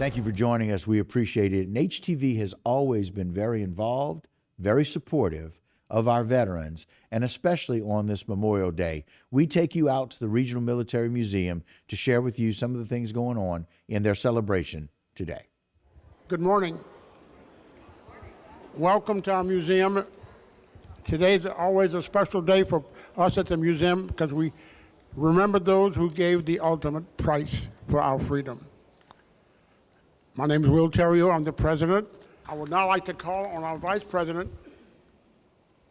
Thank you for joining us. We appreciate it. And HTV has always been very involved, very supportive of our veterans, and especially on this Memorial Day. We take you out to the Regional Military Museum to share with you some of the things going on in their celebration today. Good morning. Welcome to our museum. Today's always a special day for us at the museum because we remember those who gave the ultimate price for our freedom. My name is Will Terrio. I'm the president. I would now like to call on our vice president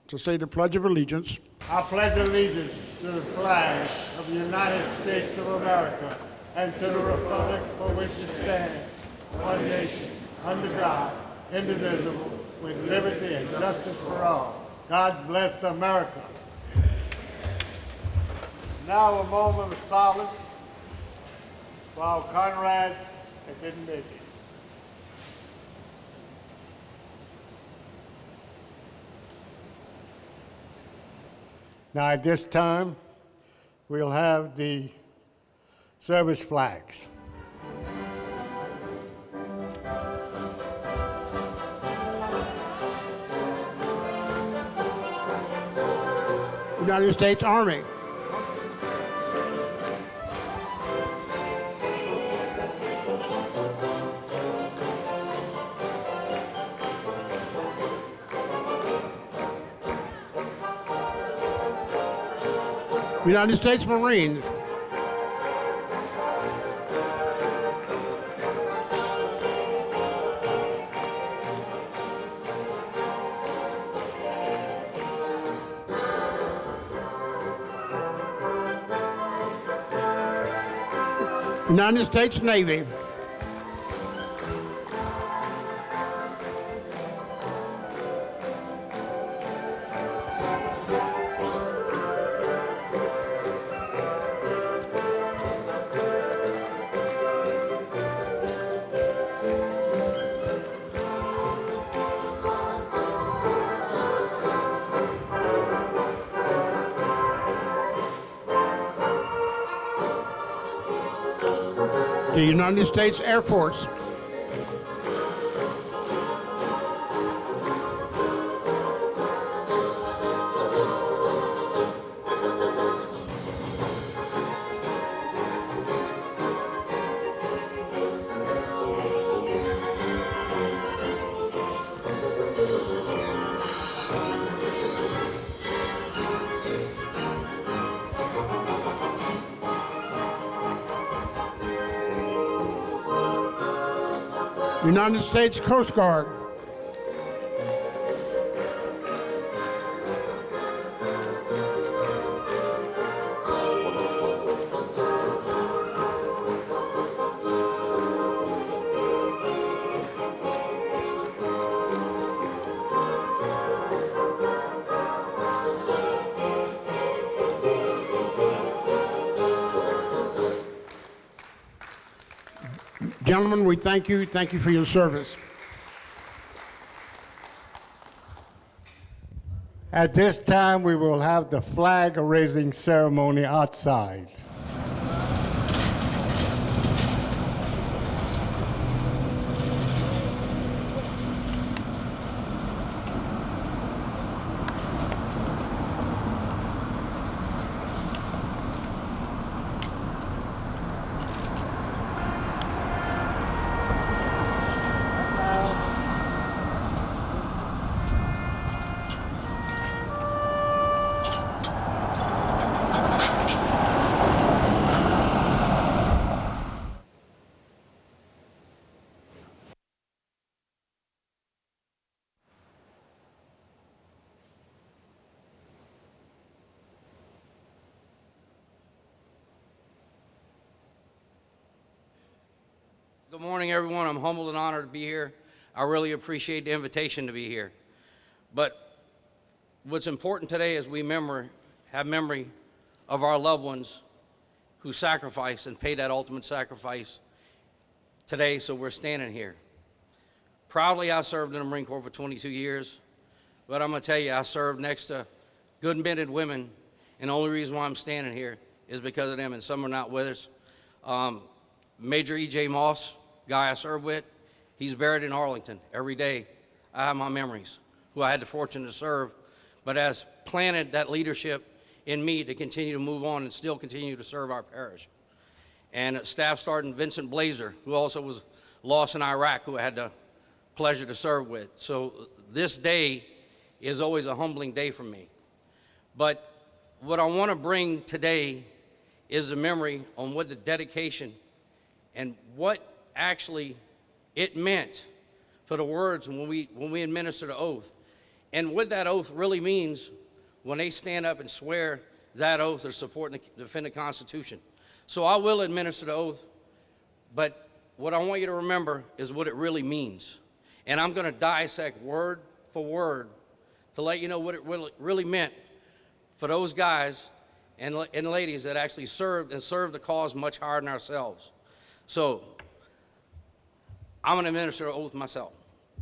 to say the Pledge of Allegiance. I pledge allegiance to the flag of the United States of America and to the republic for which it stands, one nation, under God, indivisible, with liberty and justice for all. God bless America. Now a moment of silence for our comrades that didn't make it. Now at this time, we'll have the service flags. United States Army. United States Marines. United States Navy. The United States Air Force. United States Coast Guard. Gentlemen, we thank you. Thank you for your service. At this time, we will have the flag raising ceremony outside. Good morning, everyone. I'm humbled and honored to be here. I really appreciate the invitation to be here. But what's important today is we have memory of our loved ones who sacrificed and paid that ultimate sacrifice today, so we're standing here. Proudly, I served in the Marine Corps for 22 years, but I'm going to tell you, I served next to good men and women, and the only reason why I'm standing here is because of them, and some are not with us. Major E.J. Moss, guy I served with, he's buried in Arlington. Every day I have my memories, who I had the fortune to serve, but has planted that leadership in me to continue to move on and still continue to serve our parish. And Staff Sergeant Vincent Blazer, who also was lost in Iraq, who I had the pleasure to serve with. So this day is always a humbling day for me. But what I want to bring today is a memory on what the dedication and what actually it meant for the words when we administer the oath, and what that oath really means when they stand up and swear that oath of support and defend the Constitution. So I will administer the oath, but what I want you to remember is what it really means. And I'm going to dissect word for word to let you know what it really meant for those guys and ladies that actually served the cause much higher than ourselves. So I'm going to administer the oath myself.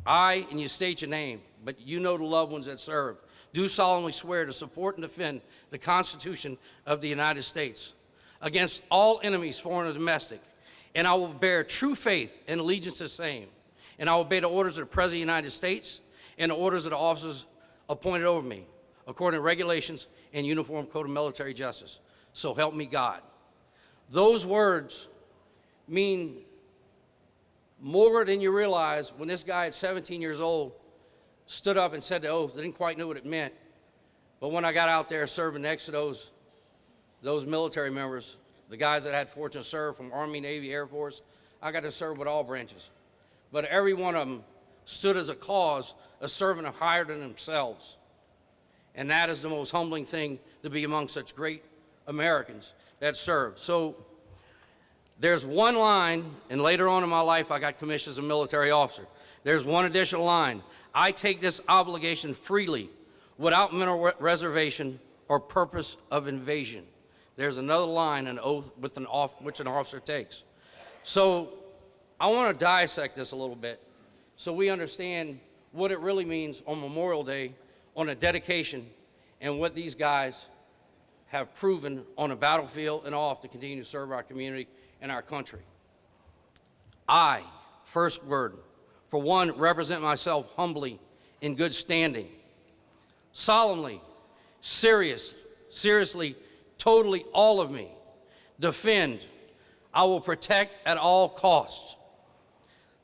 I, and you state your name, but you know the loved ones that served, do solemnly swear to support and defend the Constitution of the United States against all enemies, foreign and domestic, and I will bear true faith and allegiance to the same, and I will obey the orders of the President of the United States and the orders of the officers appointed over me, according to regulations and Uniform Code of Military Justice. So help me God. Those words mean more than you realize. When this guy at 17 years old stood up and said the oath, I didn't quite know what it meant. But when I got out there serving next to those military members, the guys that I had fortune to serve from Army, Navy, Air Force, I got to serve with all branches. But every one of them stood as a cause of serving higher than themselves. And that is the most humbling thing, to be among such great Americans that served. So there's one line, and later on in my life I got commissioned as a military officer. There's one additional line. I take this obligation freely, without mental reservation or purpose of invasion. There's another line, an oath which an officer takes. So I want to dissect this a little bit so we understand what it really means on Memorial Day, on a dedication, and what these guys have proven on the battlefield and off to continue to serve our community and our country. I, first word, for one, represent myself humbly in good standing, solemnly, seriously, totally, all of me, defend, I will protect at all costs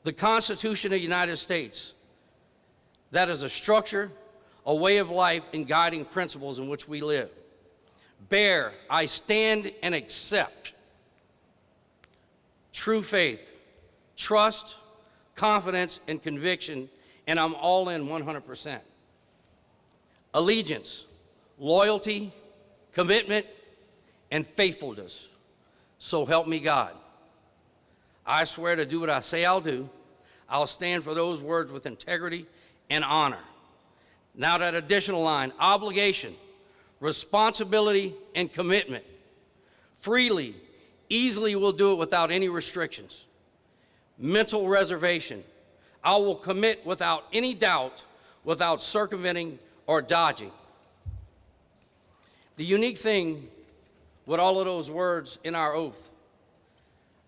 the Constitution of the United States. That is a structure, a way of life, and guiding principles in which we live. Bear, I stand and accept true faith, trust, confidence, and conviction, and I'm all in 100%. Allegiance, loyalty, commitment, and faithfulness. So help me God. I swear to do what I say I'll do. I'll stand for those words with integrity and honor. Now that additional line, obligation, responsibility, and commitment. Freely, easily will do it without any restrictions. Mental reservation, I will commit without any doubt, without circumventing or dodging. The unique thing with all of those words in our oath,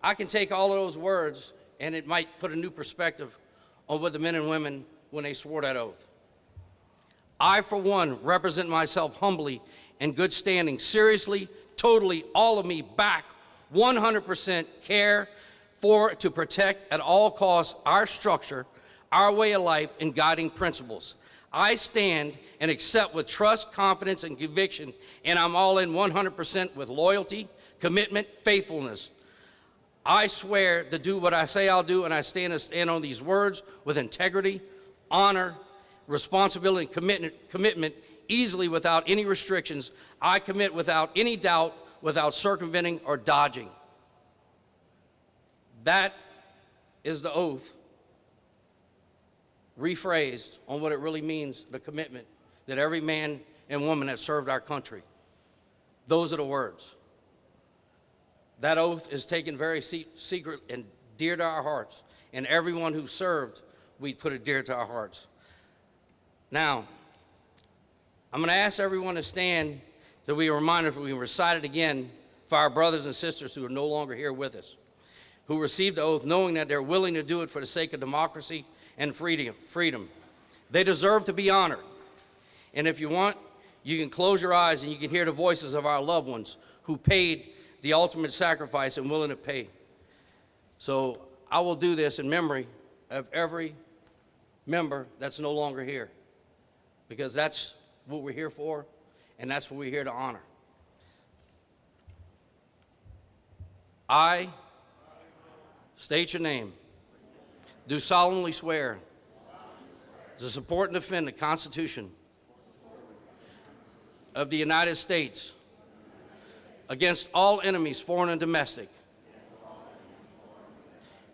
I can take all of those words and it might put a new perspective on what the men and women when they swore that oath. I, for one, represent myself humbly in good standing, seriously, totally, all of me back, 100% care for, to protect at all costs our structure, our way of life, and guiding principles. I stand and accept with trust, confidence, and conviction, and I'm all in 100% with loyalty, commitment, faithfulness. I swear to do what I say I'll do, and I stand on these words with integrity, honor, responsibility, and commitment, easily without any restrictions. I commit without any doubt, without circumventing or dodging. That is the oath rephrased on what it really means, the commitment that every man and woman that served our country. Those are the words. That oath is taken very secret and dear to our hearts, and everyone who served, we put it dear to our hearts. Now, I'm going to ask everyone to stand so we are reminded, we recite it again for our brothers and sisters who are no longer here with us. who received the oath knowing that they're willing to do it for the sake of democracy and freedom. They deserve to be honored. And if you want, you can close your eyes and you can hear the voices of our loved ones who paid the ultimate sacrifice and willing to pay. So I will do this in memory of every member that's no longer here, because that's what we're here for, and that's what we're here to honor. I state your name. Do solemnly swear to support and defend the Constitution of the United States against all enemies, foreign and domestic.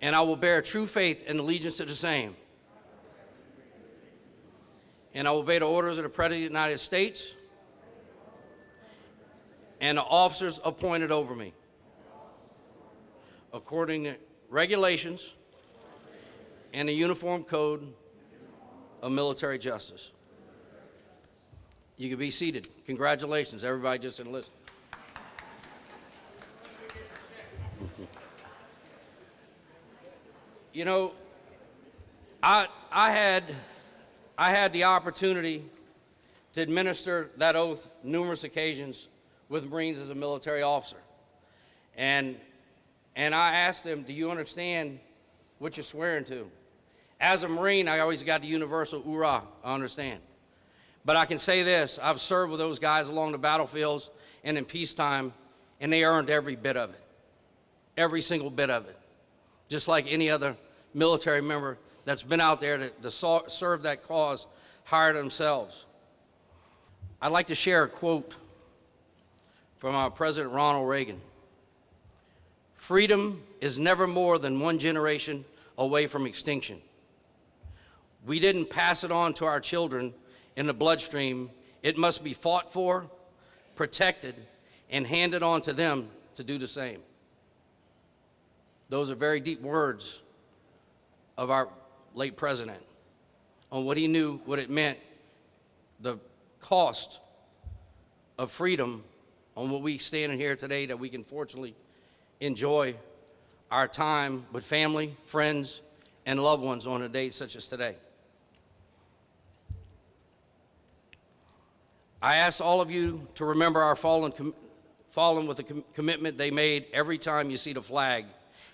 And I will bear true faith and allegiance to the same. And I will obey the orders of the President of the United States and the officers appointed over me, according to regulations and the Uniform Code of Military Justice. You can be seated. Congratulations, everybody just enlisted. You know, I had the opportunity to administer that oath numerous occasions with Marines as a military officer. And I asked them, do you understand what you're swearing to? As a Marine, I always got the universal hoorah, I understand. But I can say this, I've served with those guys along the battlefields and in peacetime, and they earned every bit of it. Every single bit of it. Just like any other military member that's been out there to serve that cause, hire themselves. I'd like to share a quote from our President Ronald Reagan. Freedom is never more than one generation away from extinction. We didn't pass it on to our children in the bloodstream. It must be fought for, protected, and handed on to them to do the same. Those are very deep words of our late president on what he knew, what it meant, the cost of freedom, on what we stand in here today, that we can fortunately enjoy our time with family, friends, and loved ones on a day such as today. I ask all of you to remember our fallen with the commitment they made every time you see the flag.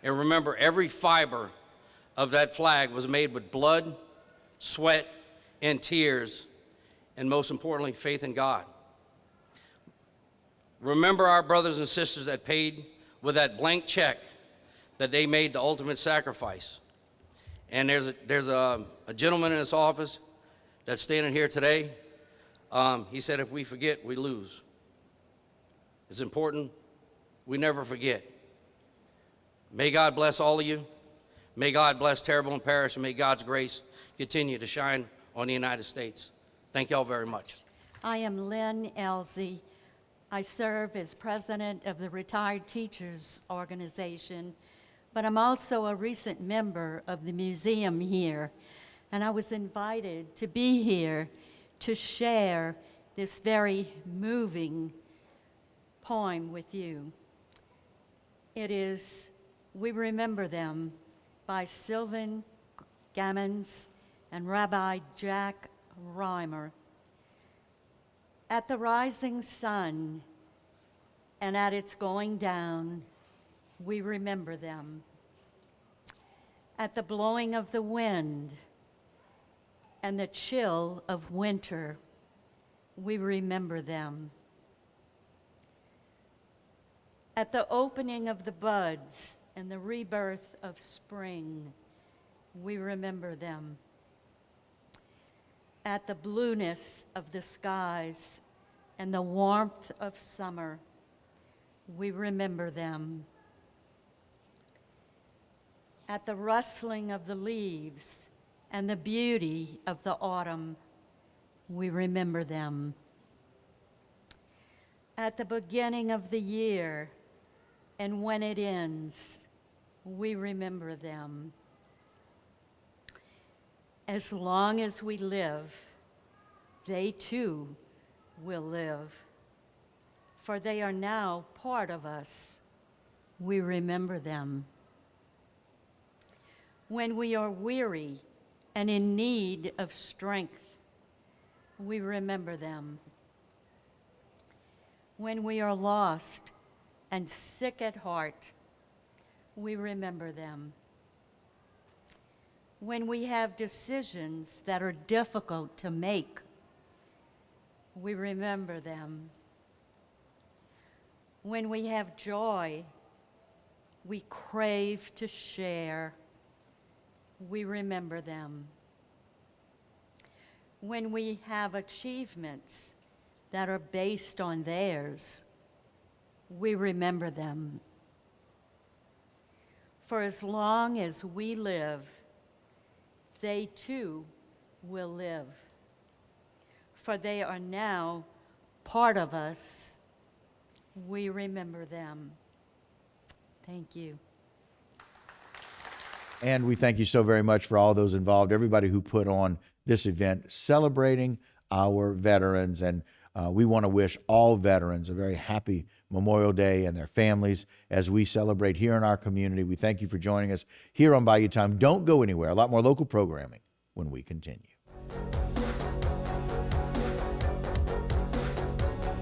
And remember, every fiber of that flag was made with blood, sweat, and tears, and most importantly, faith in God. Remember our brothers and sisters that paid with that blank check that they made the ultimate sacrifice. And there's a gentleman in this office that's standing here today. He said, if we forget, we lose. It's important we never forget. May God bless all of you. May God bless Terrebonne Parish, and may God's grace continue to shine on the United States. Thank you all very much. I am Lynn Elsie. I serve as president of the Retired Teachers Organization, but I'm also a recent member of the museum here, and I was invited to be here to share this very moving poem with you. It is We Remember Them by Sylvan Gammons and Rabbi Jack Reimer. At the rising sun and at its going down, we remember them. At the blowing of the wind and the chill of winter, we remember them. At the opening of the buds and the rebirth of spring, we remember them. At the blueness of the skies and the warmth of summer, we remember them. At the rustling of the leaves and the beauty of the autumn, we remember them. At the beginning of the year and when it ends, we remember them. As long as we live, they too will live, for they are now part of us. We remember them. When we are weary and in need of strength, we remember them. When we are lost and sick at heart, we remember them. When we have decisions that are difficult to make, we remember them. When we have joy we crave to share, we remember them. When we have achievements that are based on theirs, we remember them. For as long as we live, they too will live. For they are now part of us. We remember them. Thank you. And we thank you so very much for all those involved, everybody who put on this event celebrating our veterans. And we want to wish all veterans a very happy Memorial Day and their families as we celebrate here in our community. We thank you for joining us here on Bayou Time. Don't go anywhere. A lot more local programming when we continue.